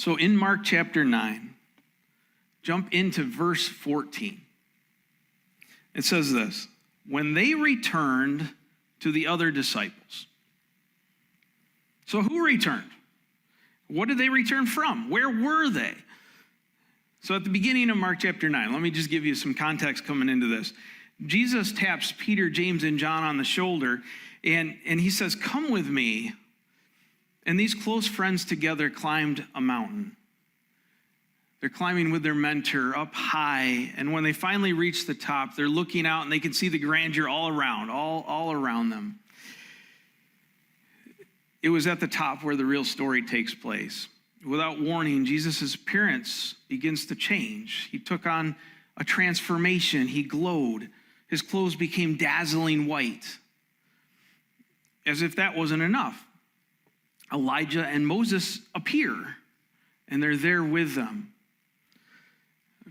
So in Mark chapter 9, jump into verse 14. It says this: when they returned to the other disciples. So who returned? What did they return from? Where were they? So at the beginning of Mark chapter 9, let me just give you some context coming into this. Jesus taps Peter, James, and John on the shoulder, and he says, "Come with me." And these close friends together climbed a mountain. They're climbing with their mentor up high, and when they finally reach the top, they're looking out and they can see the grandeur all around, all around them. It was at the top where the real story takes place. Without warning, Jesus' appearance begins to change. He took on a transformation. He glowed. His clothes became dazzling white. As if that wasn't enough, Elijah and Moses appear, and they're there with them.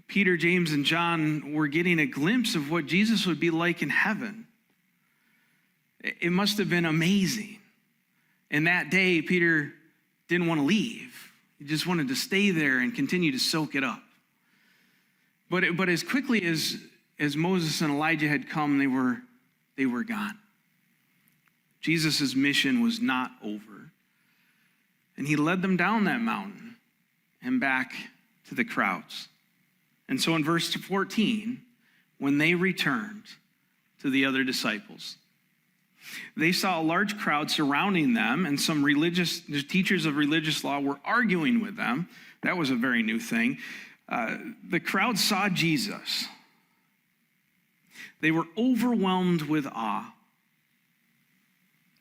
Peter, James, and John were getting a glimpse of what Jesus would be like in heaven. It must have been amazing. And that day, Peter didn't want to leave. He just wanted to stay there and continue to soak it up. But as quickly as Moses and Elijah had come, they were gone. Jesus' mission was not over. And he led them down that mountain and back to the crowds. And so in verse 14, when they returned to the other disciples, they saw a large crowd surrounding them, and some teachers of religious law were arguing with them. That was a very new thing. The crowd saw Jesus. They were overwhelmed with awe.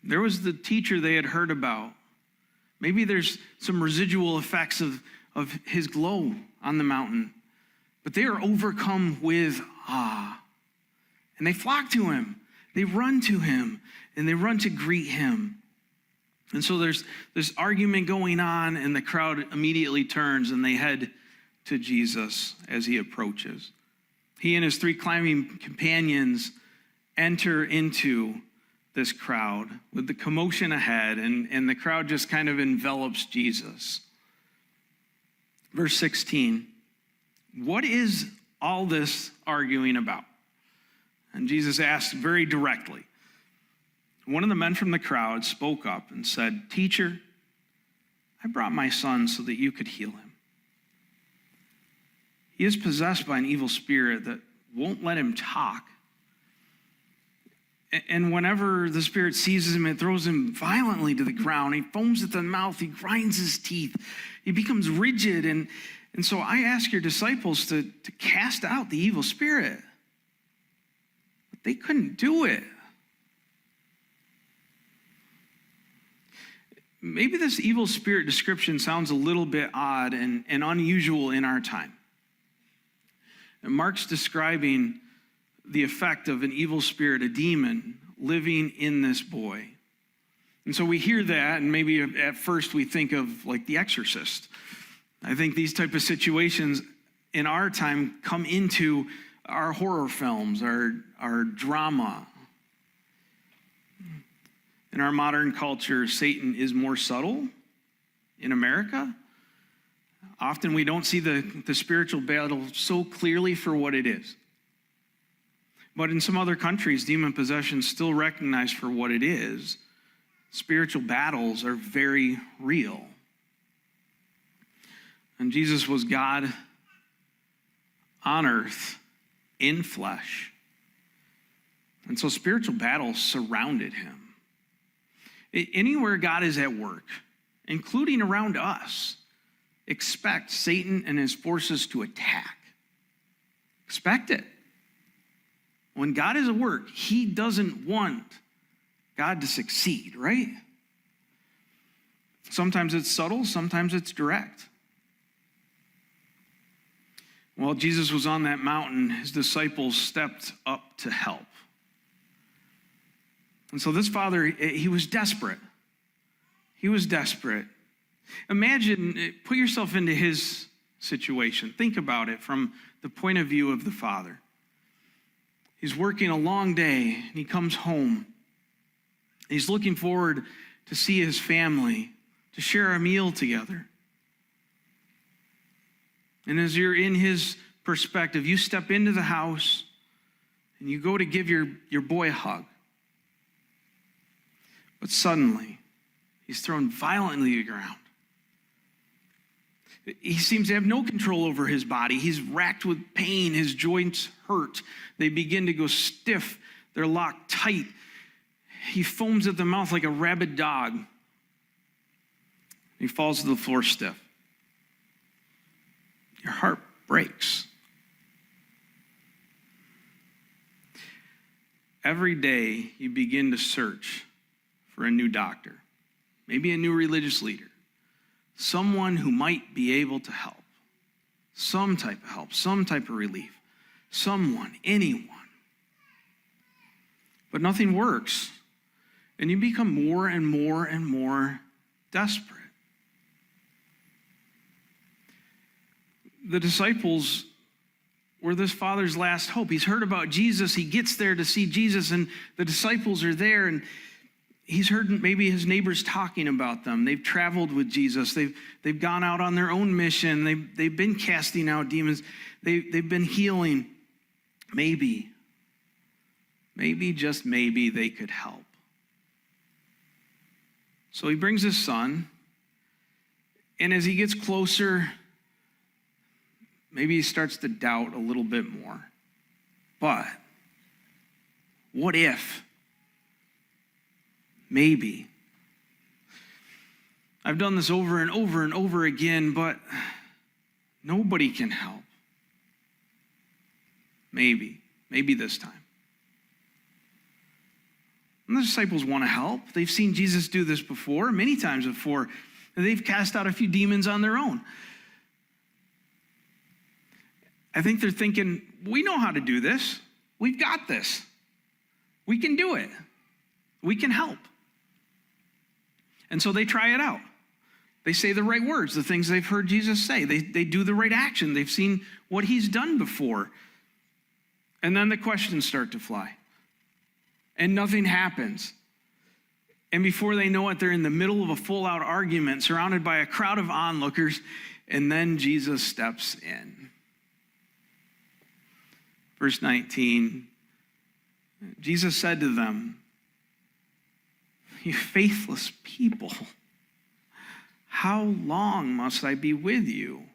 There was the teacher they had heard about. Maybe there's some residual effects of his glow on the mountain. But they are overcome with awe. And they flock to him. They run to him. And they run to greet him. And so there's this argument going on, and the crowd immediately turns and they head to Jesus as he approaches. He and his 3 climbing companions enter into this crowd with the commotion ahead, and the crowd just kind of envelops Jesus. Verse 16, what is all this arguing about? And Jesus asked very directly. One of the men from the crowd spoke up and said, "Teacher, I brought my son so that you could heal him. He is possessed by an evil spirit that won't let him talk. And whenever the spirit seizes him, it throws him violently to the ground. He foams at the mouth. He grinds his teeth. He becomes rigid. And so I ask your disciples to cast out the evil spirit. But they couldn't do it." Maybe this evil spirit description sounds a little bit odd and unusual in our time. And Mark's describing the effect of an evil spirit, a demon, living in this boy. And so we hear that, and maybe at first we think of like The Exorcist. I think these type of situations in our time come into our horror films, our drama. In our modern culture, Satan is more subtle. In America, often we don't see the spiritual battle so clearly for what it is. But in some other countries, demon possession is still recognized for what it is. Spiritual battles are very real. And Jesus was God on earth in flesh. And so spiritual battles surrounded him. Anywhere God is at work, including around us, expect Satan and his forces to attack. Expect it. When God is at work, he doesn't want God to succeed, right? Sometimes it's subtle, sometimes it's direct. While Jesus was on that mountain, his disciples stepped up to help. And so this father, he was desperate. He was desperate. Imagine, put yourself into his situation. Think about it from the point of view of the father. He's working a long day, and he comes home. He's looking forward to see his family, to share a meal together. And as you're in his perspective, you step into the house and you go to give your boy a hug. But suddenly, he's thrown violently to the ground. He seems to have no control over his body. He's racked with pain. His joints hurt. They begin to go stiff. They're locked tight. He foams at the mouth like a rabid dog. He falls to the floor stiff. Your heart breaks. Every day you begin to search for a new doctor, maybe a new religious leader, someone who might be able to help, some type of help, some type of relief, someone, anyone. But nothing works, and you become more and more and more desperate. The disciples were this father's last hope. He's heard about Jesus. He gets there to see Jesus, and the disciples are there, and he's heard maybe his neighbors talking about them. They've traveled with Jesus. They've gone out on their own mission. They've been casting out demons. They've been healing. Maybe, just maybe they could help. So he brings his son, and as he gets closer, maybe he starts to doubt a little bit more. But what if? Maybe. I've done this over and over and over again, but nobody can help. Maybe this time. And the disciples want to help. They've seen Jesus do this before, many times before. And they've cast out a few demons on their own. I think they're thinking, we know how to do this. We've got this. We can do it. We can help. And so they try it out. They say the right words, the things they've heard Jesus say. They do the right action. They've seen what he's done before. And then the questions start to fly. And nothing happens. And before they know it, they're in the middle of a full-out argument, surrounded by a crowd of onlookers, and then Jesus steps in. Verse 19, Jesus said to them, "You faithless people, how long must I be with you?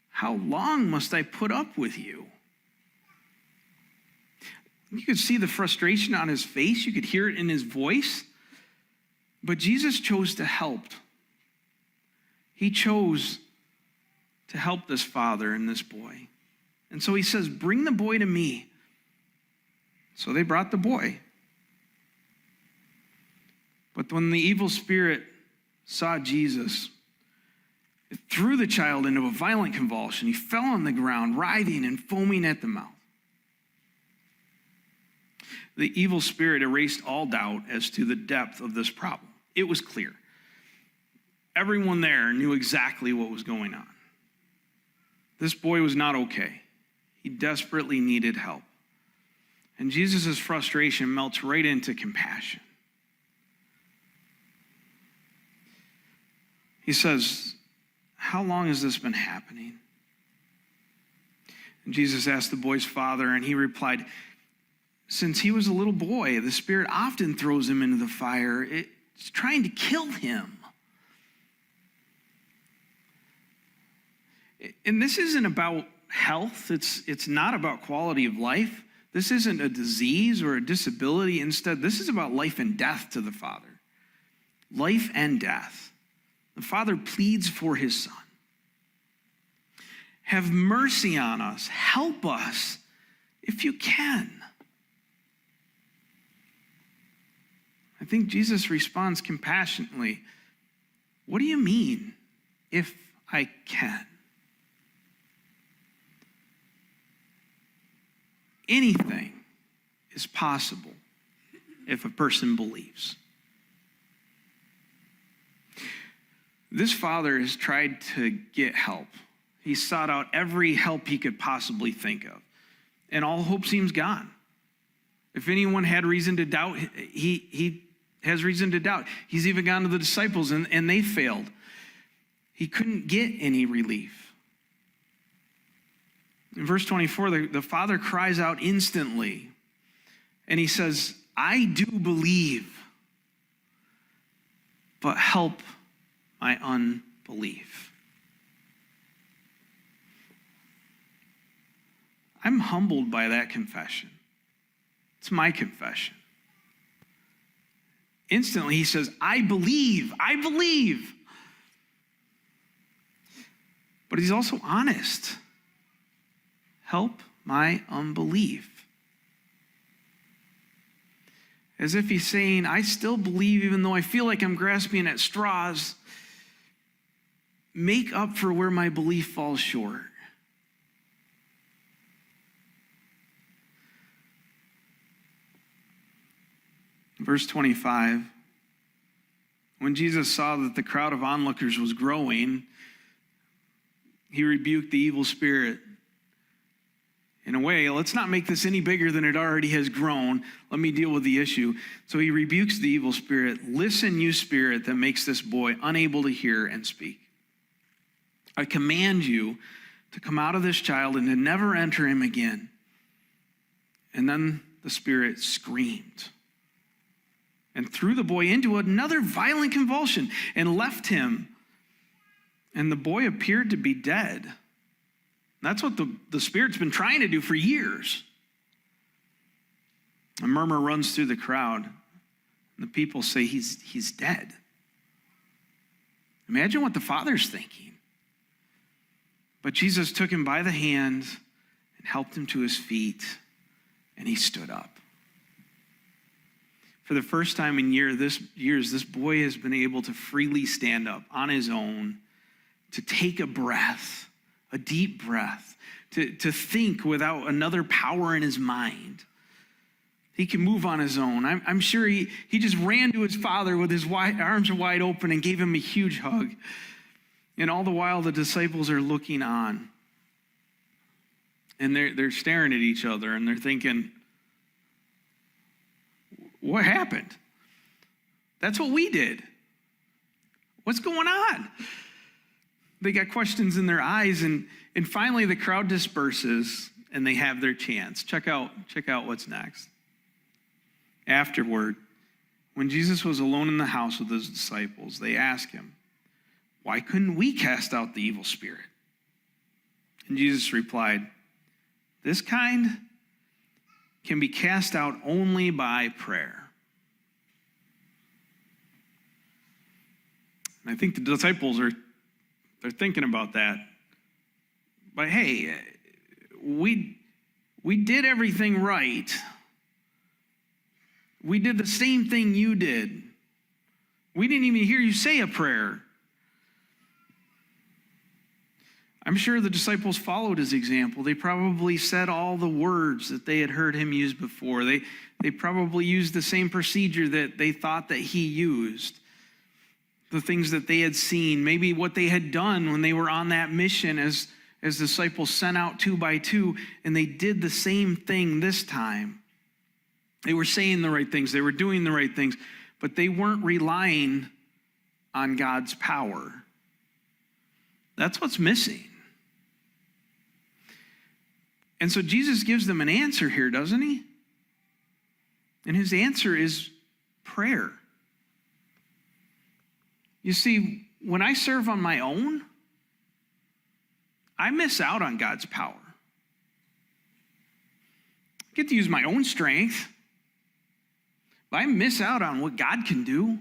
How long must I put up with you?" You could see the frustration on his face. You could hear it in his voice. But Jesus chose to help. He chose to help this father and this boy. And so he says, "Bring the boy to me." So they brought the boy. But when the evil spirit saw Jesus, it threw the child into a violent convulsion. He fell on the ground, writhing and foaming at the mouth. The evil spirit erased all doubt as to the depth of this problem. It was clear. Everyone there knew exactly what was going on. This boy was not okay. He desperately needed help. And Jesus' frustration melts right into compassion. He says, "How long has this been happening?" And Jesus asked the boy's father, and he replied, "Since he was a little boy, the spirit often throws him into the fire. It's trying to kill him." And this isn't about health. It's not about quality of life. This isn't a disease or a disability. Instead, this is about life and death to the father. Life and death. The father pleads for his son. "Have mercy on us. Help us if you can." I think Jesus responds compassionately. "What do you mean, if I can?" Anything is possible if a person believes. This father has tried to get help. He sought out every help he could possibly think of, and all hope seems gone. If anyone had reason to doubt, he has reason to doubt. He's even gone to the disciples, and they failed. He couldn't get any relief. In verse 24, the father cries out instantly, and he says, I do believe, but help my unbelief. I'm humbled by that confession. It's my confession. Instantly, he says, I believe. But he's also honest. Help my unbelief. As if he's saying, I still believe even though I feel like I'm grasping at straws. Make up for where my belief falls short. Verse 25, when Jesus saw that the crowd of onlookers was growing, he rebuked the evil spirit. In a way, let's not make this any bigger than it already has grown. Let me deal with the issue. So he rebukes the evil spirit. Listen, you spirit that makes this boy unable to hear and speak. I command you to come out of this child and to never enter him again. And then the spirit screamed and threw the boy into another violent convulsion and left him. And the boy appeared to be dead. That's what the spirit's been trying to do for years. A murmur runs through the crowd. And the people say he's dead. Imagine what the father's thinking. But Jesus took him by the hand and helped him to his feet, and he stood up. For the first time in years, this boy has been able to freely stand up on his own, to take a breath, a deep breath, to think without another power in his mind. He can move on his own. I'm sure he just ran to his father with his arms wide open and gave him a huge hug. And all the while, the disciples are looking on. And they're staring at each other, and they're thinking, what happened? That's what we did. What's going on? They got questions in their eyes, and finally the crowd disperses, and they have their chance. Check out what's next. Afterward, when Jesus was alone in the house with his disciples, they asked him, why couldn't we cast out the evil spirit? And Jesus replied, this kind can be cast out only by prayer. And I think the disciples they're thinking about that. But hey, we did everything right. We did the same thing you did. We didn't even hear you say a prayer. I'm sure the disciples followed his example. They probably said all the words that they had heard him use before. They probably used the same procedure that they thought that he used. The things that they had seen, maybe what they had done when they were on that mission as disciples sent out 2 by 2, and they did the same thing this time. They were saying the right things. They were doing the right things, but they weren't relying on God's power. That's what's missing. And so Jesus gives them an answer here, doesn't he? And his answer is prayer. You see, when I serve on my own, I miss out on God's power. I get to use my own strength, but I miss out on what God can do.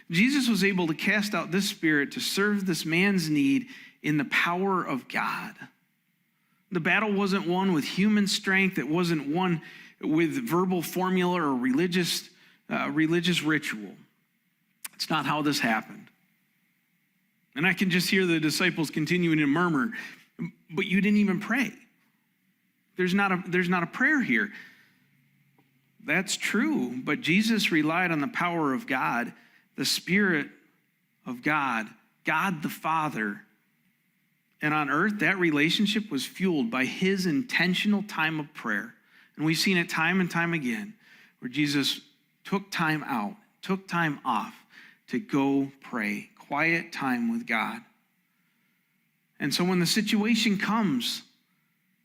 Jesus was able to cast out this spirit to serve this man's need in the power of God. The battle wasn't won with human strength. It wasn't won with verbal formula or religious ritual. It's not how this happened. And I can just hear the disciples continuing to murmur, but you didn't even pray. There's not a prayer here. That's true, but Jesus relied on the power of God, the Spirit of God, God the Father. And on earth, that relationship was fueled by his intentional time of prayer. And we've seen it time and time again, where Jesus took time out, took time off to go pray, quiet time with God. And so when the situation comes,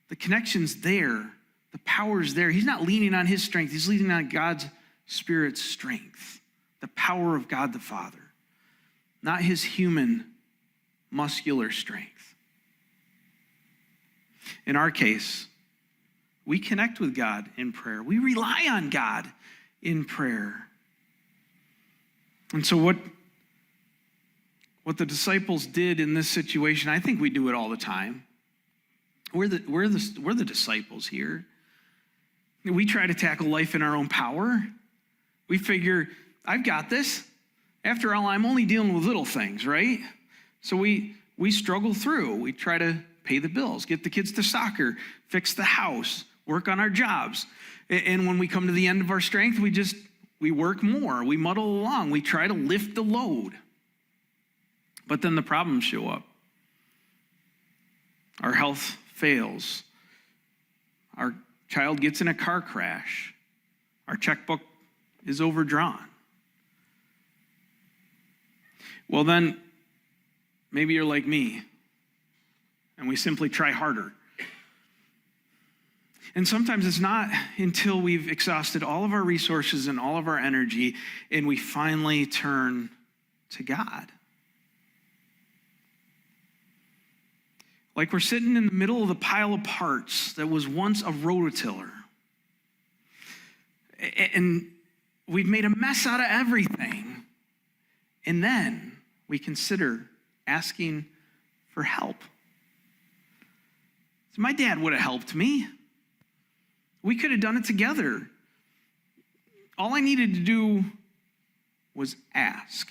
the connection's there. The power's there. He's not leaning on his strength. He's leaning on God's Spirit's strength, the power of God the Father, not his human, muscular strength. In our case, we connect with God in prayer. We rely on God in prayer. And so what the disciples did in this situation, I think we do it all the time. We're the disciples here. We try to tackle life in our own power. We figure, I've got this. After all, I'm only dealing with little things, right? So we struggle through. We try to pay the bills, get the kids to soccer, fix the house, work on our jobs. And when we come to the end of our strength, we work more. We muddle along. We try to lift the load. But then the problems show up. Our health fails. Our child gets in a car crash. Our checkbook is overdrawn. Well, then, maybe you're like me, and we simply try harder. And sometimes it's not until we've exhausted all of our resources and all of our energy, and we finally turn to God. Like we're sitting in the middle of the pile of parts that was once a rototiller. And we've made a mess out of everything. And then we consider asking for help. So my dad would have helped me. We could have done it together. All I needed to do was ask.